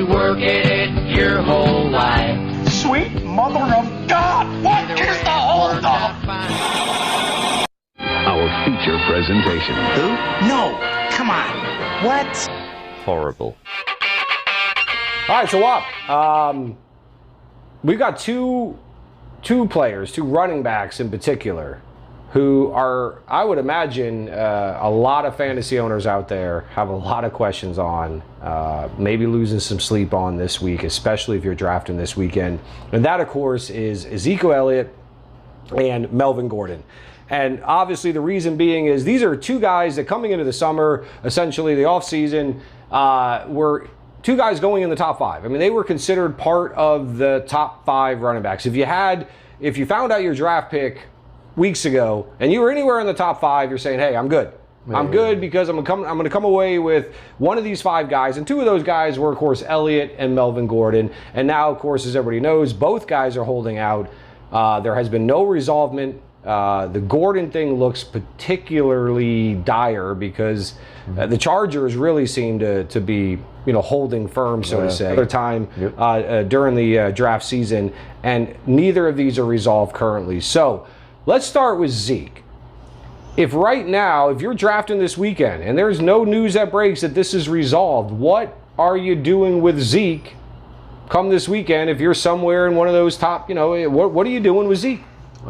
you work at it your whole life. Sweet mother of God, what is the holdup? Our feature presentation. Who? No, come on. What? Horrible. All right, so up. We've got two players, two running backs in particular, who are, I would imagine, a lot of fantasy owners out there have a lot of questions on, maybe losing some sleep on this week, especially if you're drafting this weekend. And that, of course, is Zeke, Elliot, and Melvin Gordon. And obviously the reason being is these are two guys that coming into the summer, essentially the offseason, were two guys going in the top five. I mean, they were considered part of the top five running backs. If you found out your draft pick weeks ago and you were anywhere in the top five, you're saying, hey, I'm good. I'm good because I'm going to come away with one of these five guys. And two of those guys were, of course, Elliot and Melvin Gordon. And now, of course, as everybody knows, both guys are holding out. There has been no resolvement. The Gordon thing looks particularly dire because the Chargers really seem to be, holding firm, so to say, another time during the draft season, and neither of these are resolved currently. So let's start with Zeke. If you're drafting this weekend and there's no news that breaks that this is resolved, what are you doing with Zeke come this weekend if you're somewhere in one of those top, what are you doing with Zeke?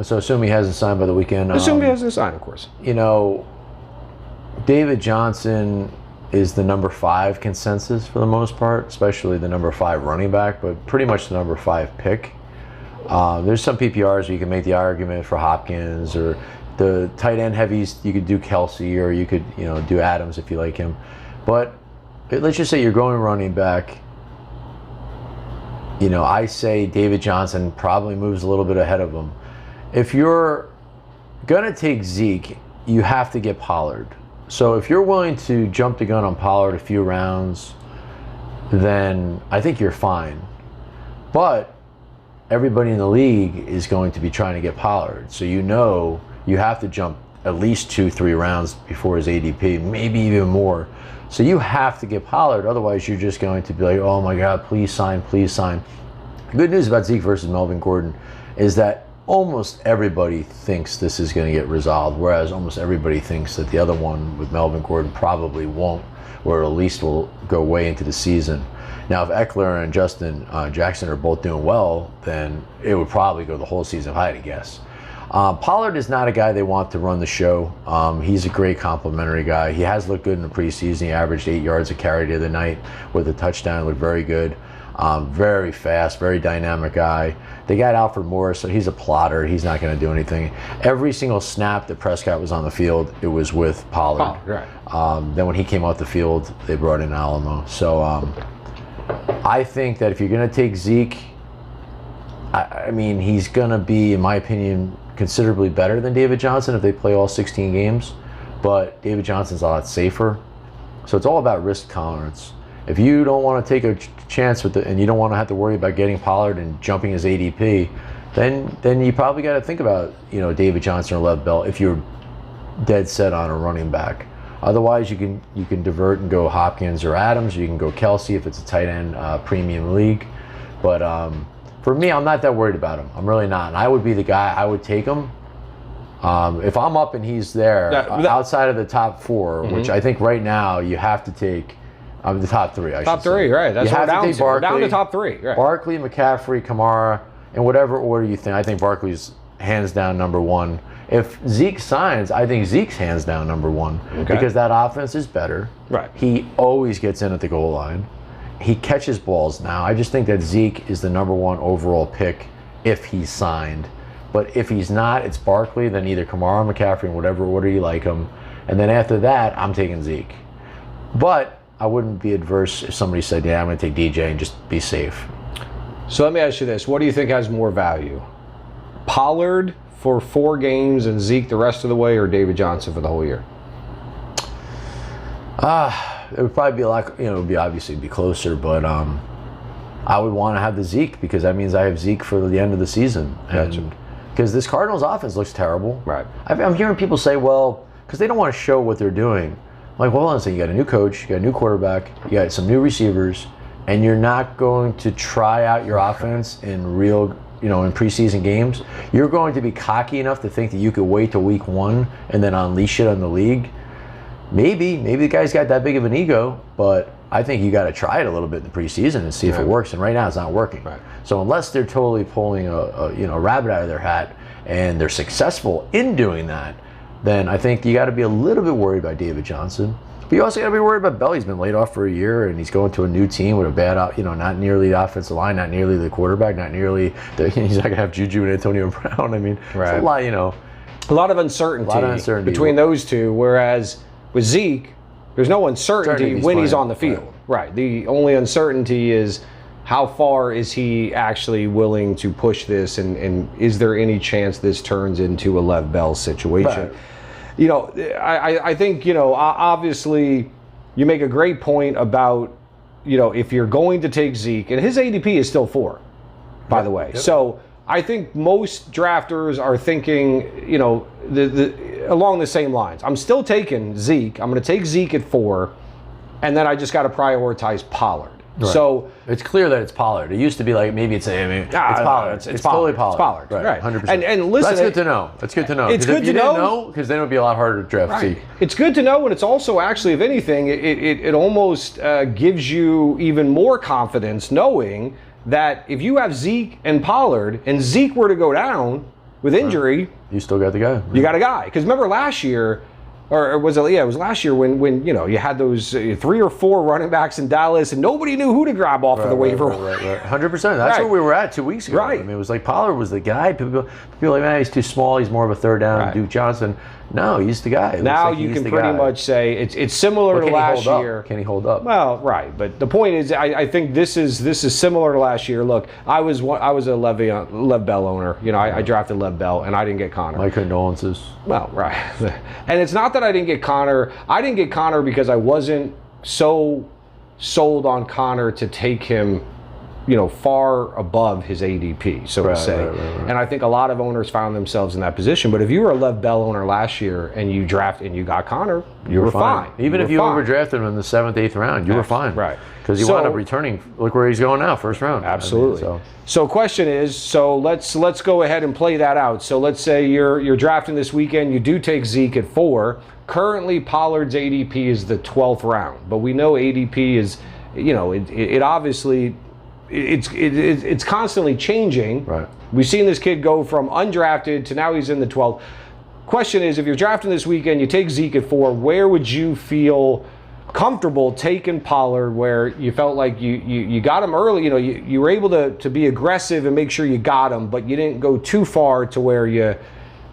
So assume he hasn't signed by the weekend. Assume he hasn't signed, of course. David Johnson is the number 5 consensus for the most part, especially the number 5 running back, but pretty much the number 5 pick. There's some PPRs where you can make the argument for Hopkins, or the tight end heavies, you could do Kelsey, or you could do Adams if you like him. But let's just say you're going running back. I say David Johnson probably moves a little bit ahead of him. If you're going to take Zeke, you have to get Pollard. So if you're willing to jump the gun on Pollard a few rounds, then I think you're fine. But everybody in the league is going to be trying to get Pollard. So you have to jump at least 2-3 rounds before his ADP, maybe even more. So you have to get Pollard. Otherwise, you're just going to be like, oh my God, please sign, please sign. The good news about Zeke versus Melvin Gordon is that almost everybody thinks this is going to get resolved, whereas almost everybody thinks that the other one with Melvin Gordon probably won't, or at least will go way into the season. Now, if Ekeler and Justin Jackson are both doing well, then it would probably go the whole season, if I had to guess. Pollard is not a guy they want to run the show. He's a great complimentary guy. He has looked good in the preseason. He averaged 8 yards a carry the other night with a touchdown. Looked very good. Very fast, very dynamic guy. They got Alfred Morris, so he's a plotter. He's not going to do anything. Every single snap that Prescott was on the field, it was with Pollard. Right. Then when he came off the field, they brought in Alamo. So I think that if you're going to take Zeke, I mean, he's going to be, in my opinion, considerably better than David Johnson if they play all 16 games. But David Johnson's a lot safer. So it's all about risk tolerance. If you don't want to take a chance with it, and you don't want to have to worry about getting Pollard and jumping his ADP, then you probably got to think about David Johnson or Lev Bell if you're dead set on a running back. Otherwise, you can divert and go Hopkins or Adams, or you can go Kelsey if it's a tight end premium league. But for me, I'm not that worried about him. I'm really not. And I would be the guy. I would take him. If I'm up and he's there, outside of the top 4, which I think right now you have to take. The top 3, I should say. Top 3, right. That's what we're down to. We're down to top 3. Right. Barkley, McCaffrey, Kamara, in whatever order you think. I think Barkley's hands down number 1. If Zeke signs, I think Zeke's hands down number 1 because that offense is better. Right. He always gets in at the goal line. He catches balls now. I just think that Zeke is the number 1 overall pick if he's signed. But if he's not, it's Barkley, then either Kamara or McCaffrey, in whatever order you like him. And then after that, I'm taking Zeke. But I wouldn't be adverse if somebody said, yeah, I'm going to take DJ and just be safe. So let me ask you this. What do you think has more value? Pollard for 4 games and Zeke the rest of the way, or David Johnson for the whole year? It would probably be a lot, it would be obviously be closer, but I would want to have the Zeke because that means I have Zeke for the end of the season. Because this Cardinals offense looks terrible. Right. I'm hearing people say, well, because they don't want to show what they're doing. I'm like, well, hold on a second. You got a new coach, you got a new quarterback, you got some new receivers, and you're not going to try out your offense in real, in preseason games, you're going to be cocky enough to think that you could wait till week 1 and then unleash it on the league. Maybe the guy's got that big of an ego, but I think you got to try it a little bit in the preseason and see if it works. And right now, it's not working. Right. So unless they're totally pulling a rabbit out of their hat and they're successful in doing that, then I think you got to be a little bit worried about David Johnson. But you also got to be worried about Bell. He's been laid off for a year, and he's going to a new team with a bad, not nearly the offensive line, not nearly the quarterback, not nearly he's not going to have Juju and Antonio Brown. I mean, it's a lot, A lot of uncertainty between those two, whereas with Zeke, there's no uncertainty when he's on the field. Right. The only uncertainty is how far is he actually willing to push this, and is there any chance this turns into a Lev Bell situation? Right. I think, obviously you make a great point about, if you're going to take Zeke, and his ADP is still 4, by the way. Yep. So I think most drafters are thinking, along the same lines. I'm still taking Zeke. I'm going to take Zeke at 4, and then I just got to prioritize Pollard. Right. So it's clear that it's Pollard. It used to be like maybe it's Pollard. It's totally Pollard. It's Pollard. Right. 100%. And listen, that's good to know. That's good to know. It's good to know because then it would be a lot harder to draft Zeke. It's good to know, and it's also actually, if anything, it almost gives you even more confidence knowing that if you have Zeke and Pollard, and Zeke were to go down with injury, you still got the guy. You got a guy. Because remember last year. Or was it? Yeah, it was last year when you had those 3 or 4 running backs in Dallas, and nobody knew who to grab off of the waiver. Right. 100%. That's where we were at 2 weeks ago. Right. I mean, it was like Pollard was the guy. People were like, man, he's too small. He's more of a third down. Duke Johnson. No, he's the guy. Now you can pretty much say it's similar to last year. Can he hold up? Well, right. But the point is, I think this is similar to last year. Look, I was a Lev Bell owner. I drafted Lev Bell, and I didn't get Connor. My condolences. Well, right. And it's not that I didn't get Connor. I didn't get Connor because I wasn't so sold on Connor to take him, far above his ADP, so to say. Right. And I think a lot of owners found themselves in that position. But if you were a Lev Bell owner last year and you drafted and you got Connor, you were fine. Even if you overdrafted him in the 7th, 8th round, you were fine. Right. Because he wound up returning. Look where he's going now, first round. Absolutely. So question is, let's go ahead and play that out. So let's say you're drafting this weekend. You do take Zeke at 4. Currently, Pollard's ADP is the 12th round, but we know ADP is, it obviously. It's constantly changing. Right. We've seen this kid go from undrafted to now he's in the 12th. Question is, if you're drafting this weekend, you take Zeke at 4, where would you feel comfortable taking Pollard, where you felt like you got him early, you were able to be aggressive and make sure you got him, but you didn't go too far to where you...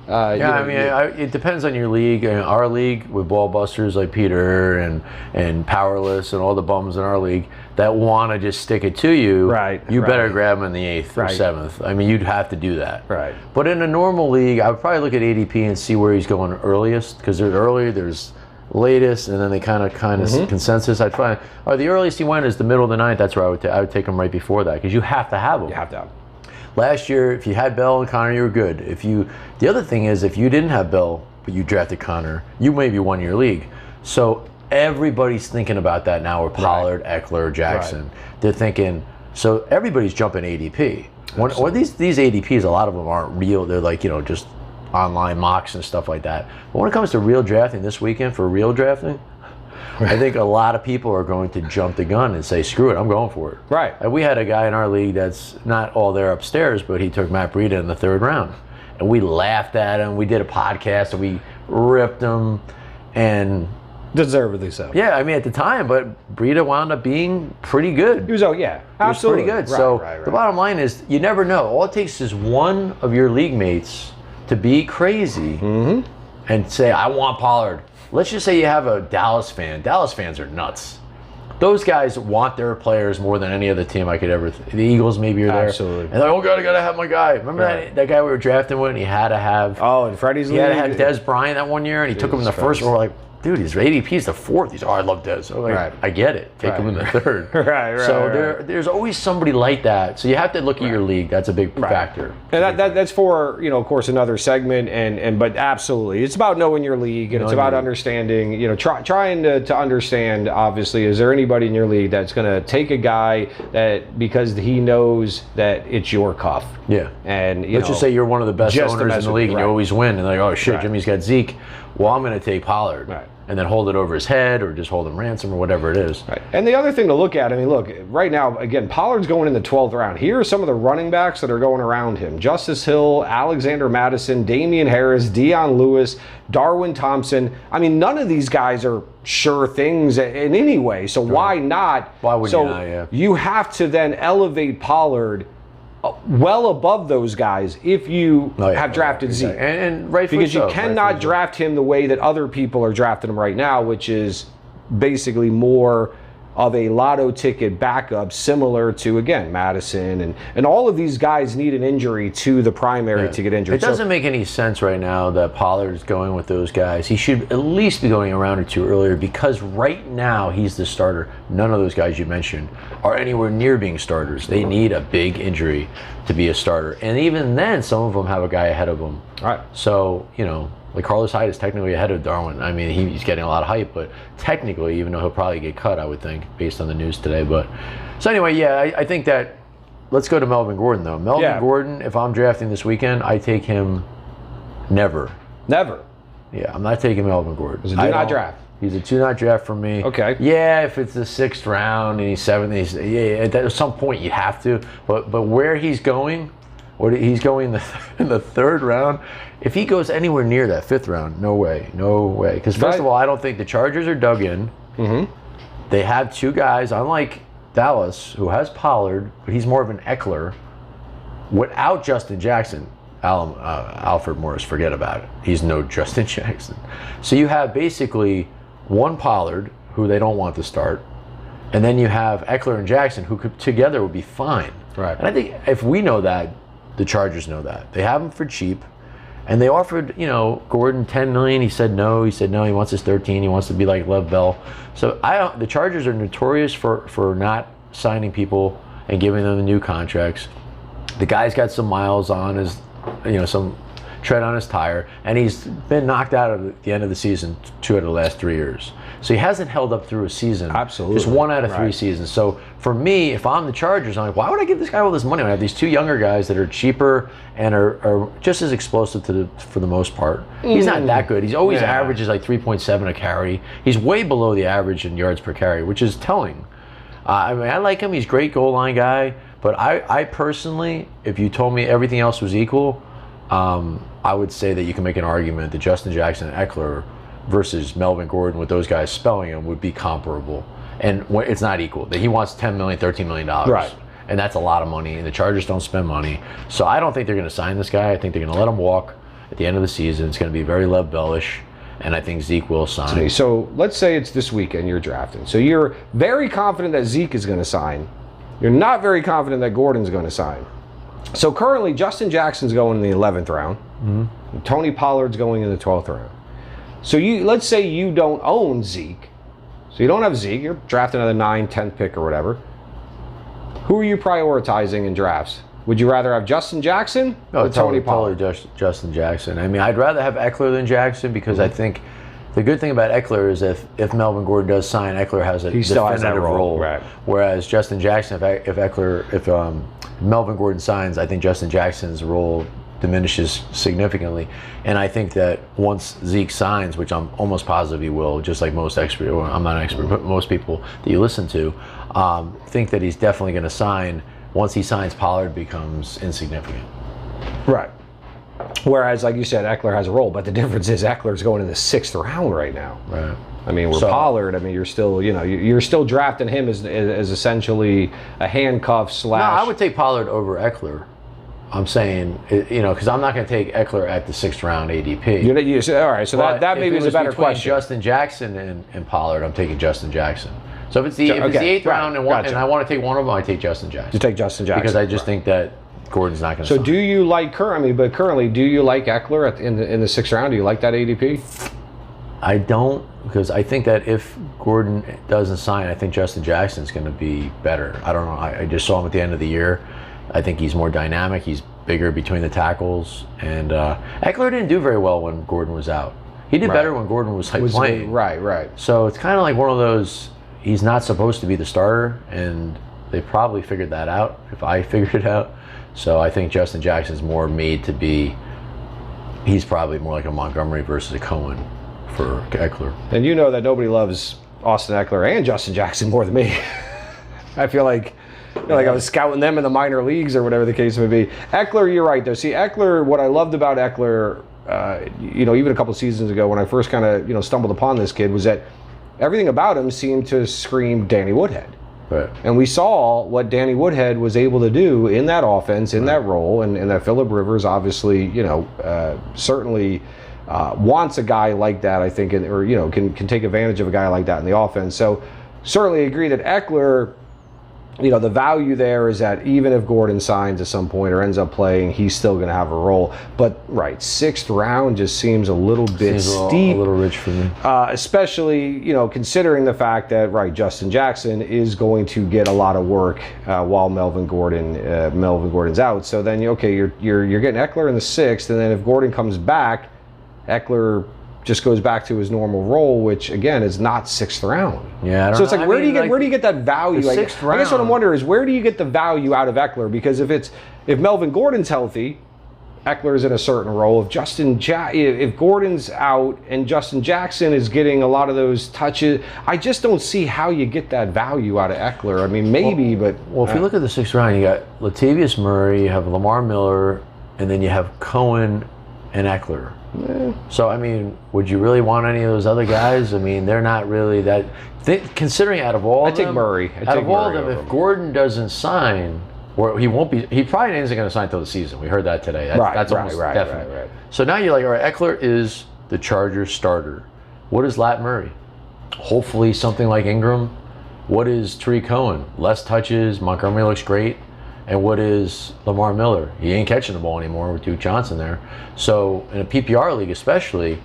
it depends on your league. Our league with ball busters like Peter and Powerless and all the bums in our league that want to just stick it to you, you better grab him in the 8th or 7th. I mean, you'd have to do that. Right. But in a normal league, I would probably look at ADP and see where he's going earliest, because there's early, there's latest, and then they kind of consensus. I'd find the earliest he went is the middle of the 9th. That's where I would take him right before that, because you have to have him. You have to have him. Last year, if you had Bell and Connor, you were good. The other thing is, if you didn't have Bell but you drafted Connor, you maybe won your league. So everybody's thinking about that now with Pollard, Ekeler, Jackson. Right. They're thinking, so everybody's jumping ADP. When these ADPs, a lot of them aren't real. They're like, just online mocks and stuff like that. But when it comes to real drafting this weekend, for real drafting, I think a lot of people are going to jump the gun and say, screw it, I'm going for it. Right. And we had a guy in our league that's not all there upstairs, but he took Matt Breida in the 3rd round. And we laughed at him. We did a podcast and we ripped him. And deservedly so. Yeah, I mean, at the time, but Breida wound up being pretty good. He was, absolutely. He was pretty good. Right. The bottom line is, you never know. All it takes is one of your league mates to be crazy and say, I want Pollard. Let's just say you have a Dallas fan. Dallas fans are nuts. Those guys want their players more than any other team I could ever. The Eagles maybe are there. Absolutely. And they're like, oh God, I gotta have my guy. Remember that guy we were drafting with, and he had to have. Oh, in Freddie's league. He had to have Des Bryant that one year, and he took him in the first. We're like, dude, his ADP is the 4th. He's, I love Dez. I'm like, Right. I get it. Take him in the 3rd. Right. So there's always somebody like that. So you have to look at your league. That's a big factor. And that's for, of course, another segment. But absolutely, it's about knowing your league, and it's about understanding. Trying to understand. Obviously, is there anybody in your league that's going to take a guy that because he knows that it's your cuff? Yeah. And let's just say you're one of the best owners in the league, and you right. always win. And like, oh shit, Right. Jimmy's got Zeke. Well, I'm going to take Pollard. Right. And then hold it over his head, or just hold him ransom, or whatever it is. Right. And the other thing to look at, look, right now, again, Pollard's going in the 12th round. Here are some of the running backs that are going around him. Justice Hill, Alexander Madison, Damian Harris, Deion Lewis, Darwin Thompson. None of these guys are sure things in any way, so why not? Why would you not, yeah. You have to then elevate Pollard well above those guys if you have drafted Zeke. And rightfully because you cannot draft him the way that other people are drafting him right now, which is basically more of a lotto ticket backup, similar to, again, Madison. And all of these guys need an injury to the primary to get injured. It doesn't make any sense right now that Pollard's going with those guys. He should at least be going a round or two earlier, because right now he's the starter. None of those guys you mentioned are anywhere near being starters. They need a big injury to be a starter. And even then, some of them have a guy ahead of them. All right. So, like Carlos Hyde is technically ahead of Darwin. He's getting a lot of hype, but technically, even though he'll probably get cut, I would think, based on the news today. But so anyway, I think that let's go to Melvin Gordon though. Gordon, if I'm drafting this weekend, I take him never. Never. Yeah, I'm not taking Melvin Gordon. He's a do not draft. He's a do not draft for me. Okay. Yeah, if it's the 6th round and he's 7th, at some point you have to. But where he's going, he's going in the 3rd round. If he goes anywhere near that 5th round, no way. Because first of all, I don't think the Chargers are dug in. Mm-hmm. They have 2 guys, unlike Dallas, who has Pollard, but he's more of an Ekeler. Without Justin Jackson, Alfred Morris, forget about it. He's no Justin Jackson. So you have basically one Pollard, who they don't want to start, and then you have Ekeler and Jackson, who together would be fine. Right. And I think if we know that, the Chargers know that. They have him for cheap. And they offered, Gordon $10 million. He said no. He said no. He wants his 13. He wants to be like Lev Bell. So the Chargers are notorious for not signing people and giving them the new contracts. The guy's got some miles on his, some tread on his tire, and he's been knocked out at the end of the season 2 out of the last 3 years. So he hasn't held up through a season. Absolutely. Just 1 out of 3 seasons. So for me, if I'm the Chargers, I'm like, why would I give this guy all this money? I have these 2 younger guys that are cheaper and are just as explosive for the most part. He's not that good. He's always averages like 3.7 a carry. He's way below the average in yards per carry, which is telling. I like him. He's a great goal line guy. But I personally, if you told me everything else was equal, I would say that you can make an argument that Justin Jackson and Ekeler versus Melvin Gordon, with those guys spelling him, would be comparable. And it's not equal. He wants $10 million, $13 million. Right. And that's a lot of money, and the Chargers don't spend money. So I don't think they're going to sign this guy. I think they're going to let him walk at the end of the season. It's going to be very Lev Bellish, and I think Zeke will sign. So let's say it's this weekend you're drafting. So you're very confident that Zeke is going to sign. You're not very confident that Gordon's going to sign. So currently, Justin Jackson's going in the 11th round. Mm-hmm. Tony Pollard's going in the 12th round. So let's say you don't own Zeke. So you don't have Zeke. You're drafting another 9th, 10th pick or whatever. Who are you prioritizing in drafts? Would you rather have Justin Jackson or Tony Pollard? Justin Jackson. I'd rather have Ekeler than Jackson, because I think the good thing about Ekeler is if Melvin Gordon does sign, Ekeler has a definitive role. Right. Whereas Justin Jackson, if Melvin Gordon signs, I think Justin Jackson's role diminishes significantly. And I think that once Zeke signs, which I'm almost positive he will, just like most experts, or I'm not an expert, but most people that you listen to, think that he's definitely going to sign. Once he signs, Pollard becomes insignificant. Right. Whereas, like you said, Ekeler has a role, but the difference is Eckler's going in the 6th round right now. Right. Pollard, you're still, you're still drafting him as essentially a handcuff / No, I would take Pollard over Ekeler. I'm saying, because I'm not going to take Ekeler at the 6th round ADP. All right, so that maybe is a better question. Justin Jackson and Pollard, I'm taking Justin Jackson. So if it's the 8th round and I want to take one of them, I take Justin Jackson. You take Justin Jackson because I just think that Gordon's not going to. So do you like currently? Do you like Ekeler in the 6th round? Do you like that ADP? I don't, because I think that if Gordon doesn't sign, I think Justin Jackson's going to be better. I don't know. I just saw him at the end of the year. I think he's more dynamic. He's bigger between the tackles. And Ekeler didn't do very well when Gordon was out. He did better when Gordon was playing. Right. So it's kind of like one of those, he's not supposed to be the starter, and they probably figured that out, if I figured it out. So I think Justin Jackson's more made to be, he's probably more like a Montgomery versus a Cohen for Ekeler. And you know that nobody loves Austin Ekeler and Justin Jackson more than me. I feel like I was scouting them in the minor leagues or whatever the case may be. Ekeler, you're right though. See, Ekeler, what I loved about Ekeler, even a couple seasons ago when I first kind of stumbled upon this kid, was that everything about him seemed to scream Danny Woodhead. Right. And we saw what Danny Woodhead was able to do in that offense, in that role, and that Phillip Rivers obviously, certainly wants a guy like that, I think, or can take advantage of a guy like that in the offense. So certainly agree that Ekeler, the value there is that even if Gordon signs at some point or ends up playing, he's still going to have a role. But sixth round just seems a little bit steep, a little rich for me, especially considering the fact that Justin Jackson is going to get a lot of work while Melvin Gordon's out. So then you're getting Ekeler in the 6th, and then if Gordon comes back, Ekeler just goes back to his normal role, which again is not 6th round. Yeah, I don't so it's know. like where do you get that value? The 6th round. I guess what I'm wondering is where do you get the value out of Ekeler? Because if Melvin Gordon's healthy, Ekeler's in a certain role. If Gordon's out and Justin Jackson is getting a lot of those touches, I just don't see how you get that value out of Ekeler. I mean, maybe, but if you look at the 6th round, you got Latavius Murray, you have Lamar Miller, and then you have Cohen and Ekeler. Yeah. So, I mean, would you really want any of those other guys? I mean, they're not really that. Considering out of all of them, take Murray. Out of all of them, if Gordon doesn't sign, or he won't be, he probably isn't going to sign until the season. We heard that today. That's almost definite. Right. So now you're like, all right, Ekeler is the Chargers starter. What is Lat Murray? Hopefully something like Ingram. What is Tariq Cohen? Less touches. Montgomery looks great. And what is Lamar Miller? He ain't catching the ball anymore with Duke Johnson there. So in a PPR league especially,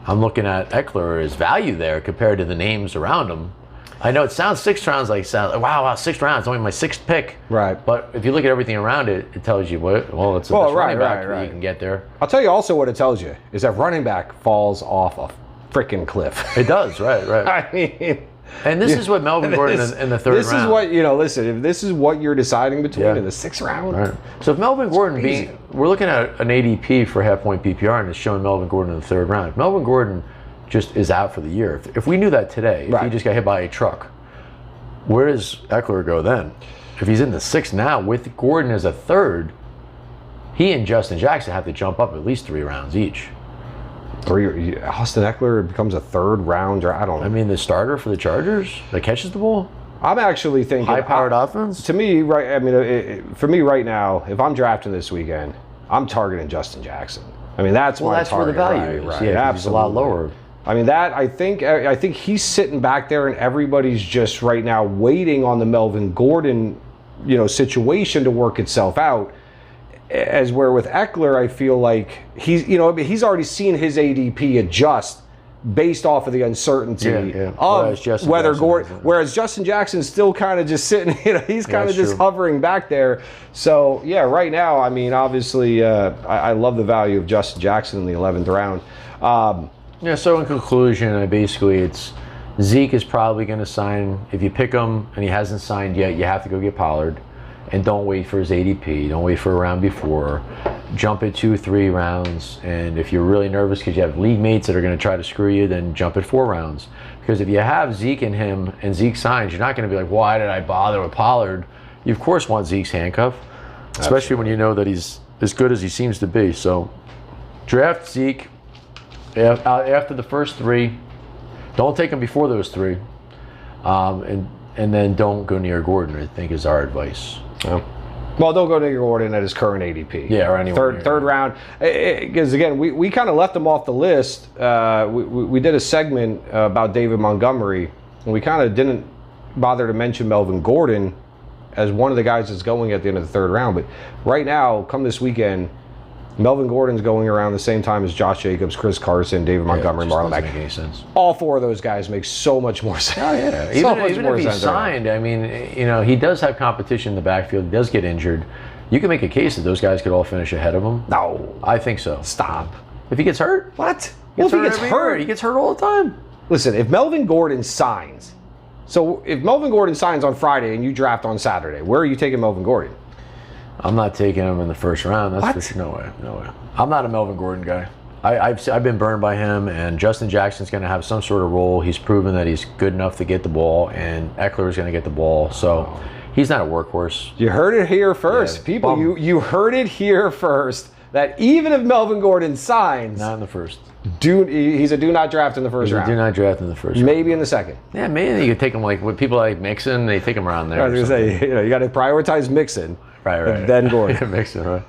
I'm looking at Ekeler as value there compared to the names around him. I know it sounds 6th rounds like wow, 6th rounds, only my 6th pick. Right. But if you look at everything around it, it tells you it's the best running back that you can get there. I'll tell you also what it tells you is that running back falls off a freaking cliff. It does, right. I mean, and this is what Melvin Gordon in the 3rd round. This is what, listen, if this is what you're deciding between in the 6th round. Right. So if Melvin Gordon we're looking at an ADP for half-point PPR, and it's showing Melvin Gordon in the 3rd round. If Melvin Gordon just is out for the year, if we knew that today, if he just got hit by a truck, where does Ekeler go then? If he's in the 6th now with Gordon as a 3rd, he and Justin Jackson have to jump up at least 3 rounds each. Austin Ekeler becomes a 3rd rounder. I don't know. I mean, the starter for the Chargers that catches the ball? I'm actually thinking high-powered offense? To me, for me right now, if I'm drafting this weekend, I'm targeting Justin Jackson. I mean, that's my target. Where the value is. Right. Yeah, absolutely. He's a lot lower. I mean, I think he's sitting back there, and everybody's just right now waiting on the Melvin Gordon, situation to work itself out. As where with Ekeler, I feel like he's already seen his ADP adjust based off of the uncertainty of whether Gordon. Whereas Justin Jackson's still kind of just sitting, he's kind of just hovering back there. So right now, I mean, obviously, I love the value of Justin Jackson in the 11th round. So in conclusion, basically it's Zeke is probably going to sign. If you pick him and he hasn't signed yet, you have to go get Pollard. And don't wait for his ADP. Don't wait for a round before. Jump at 2-3 rounds. And if you're really nervous because you have league mates that are going to try to screw you, then jump at 4 rounds. Because if you have Zeke and him and Zeke signs, you're not going to be like, why did I bother with Pollard? You, of course, want Zeke's handcuff, especially when you know that he's as good as he seems to be. So draft Zeke after the first 3. Don't take him before those 3. And then don't go near Gordon, I think, is our advice. Yeah. Well, don't go near Gordon at his current ADP. Yeah, or anywhere. Third round. Because, again, we kind of left him off the list. We did a segment about David Montgomery, and we kind of didn't bother to mention Melvin Gordon as one of the guys that's going at the end of the 3rd round. But right now, come this weekend, Melvin Gordon's going around the same time as Josh Jacobs, Chris Carson, David Montgomery, Marlon Mack. Doesn't make any sense. All four of those guys make so much more sense. Oh yeah, even if he's signed, I mean, he does have competition in the backfield. He does get injured. You can make a case that those guys could all finish ahead of him. No, I think so. Stop. If he gets hurt, what? Well, if he gets hurt, he gets hurt all the time. Listen, if Melvin Gordon signs, so if Melvin Gordon signs on Friday and you draft on Saturday, where are you taking Melvin Gordon? I'm not taking him in the first round. That's for sure. No way. I'm not a Melvin Gordon guy. I've been burned by him, and Justin Jackson's going to have some sort of role. He's proven that he's good enough to get the ball, and Ekeler is going to get the ball. So he's not a workworkhorse. You heard it here first, people. You heard it here first. That even if Melvin Gordon signs, not in the first. He's a do not draft in the first round. Do not draft in the first round. Maybe in the second. Yeah, maybe you could take him like with people like Mixon. They take him around there. I was going to say, you got to prioritize Mixon. Right. Then Gordon. Mixon, right.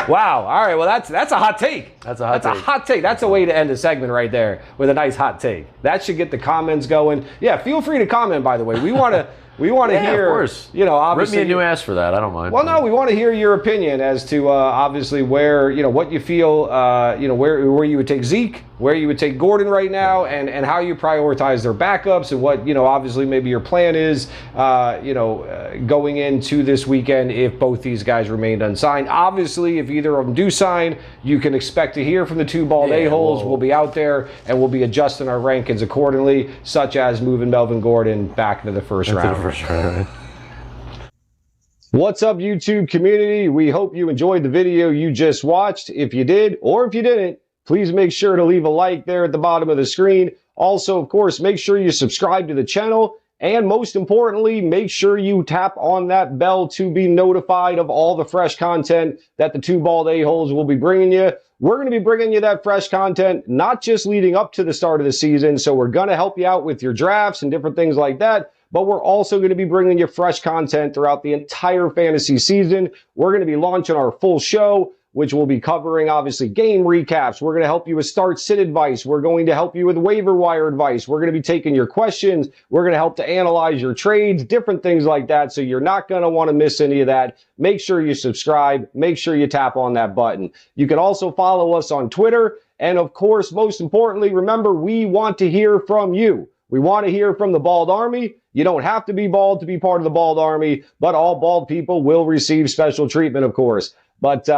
Wow. All right. Well, that's a hot take. That's a hot take. That's a way to end a segment right there with a nice hot take. That should get the comments going. Yeah. Feel free to comment. By the way, we want to. We want to hear, of course. Obviously. Rip me a new ass for that. I don't mind. Well, no, we want to hear your opinion as to obviously where, what you feel, where you would take Zeke, where you would take Gordon right now, and how you prioritize their backups, and what, obviously maybe your plan is, going into this weekend if both these guys remained unsigned. Obviously, if either of them do sign, you can expect to hear from the two bald a-holes. We'll be out there, and we'll be adjusting our rankings accordingly, such as moving Melvin Gordon back into the first round. What's up, YouTube community? We hope you enjoyed the video you just watched. If you did, or if you didn't, please make sure to leave a like there at the bottom of the screen. Also, of course, make sure you subscribe to the channel. And most importantly, make sure you tap on that bell to be notified of all the fresh content that the two bald a-holes will be bringing you. We're going to be bringing you that fresh content, not just leading up to the start of the season. So we're going to help you out with your drafts and different things like that. But we're also going to be bringing you fresh content throughout the entire fantasy season. We're going to be launching our full show, which will be covering, obviously, game recaps. We're going to help you with start-sit advice. We're going to help you with waiver wire advice. We're going to be taking your questions. We're going to help to analyze your trades, different things like that. So you're not going to want to miss any of that. Make sure you subscribe. Make sure you tap on that button. You can also follow us on Twitter. And, of course, most importantly, remember, we want to hear from you. We want to hear from the Bald Army. You don't have to be bald to be part of the Bald Army, but all bald people will receive special treatment, of course. But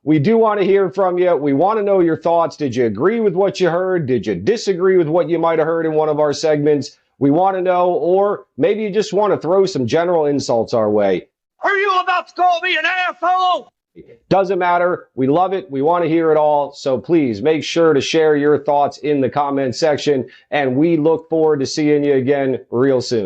we do want to hear from you. We want to know your thoughts. Did you agree with what you heard? Did you disagree with what you might have heard in one of our segments? We want to know, or maybe you just want to throw some general insults our way. Are you about to call me an asshole? Doesn't matter. We love it. We want to hear it all. So please make sure to share your thoughts in the comment section. And we look forward to seeing you again real soon.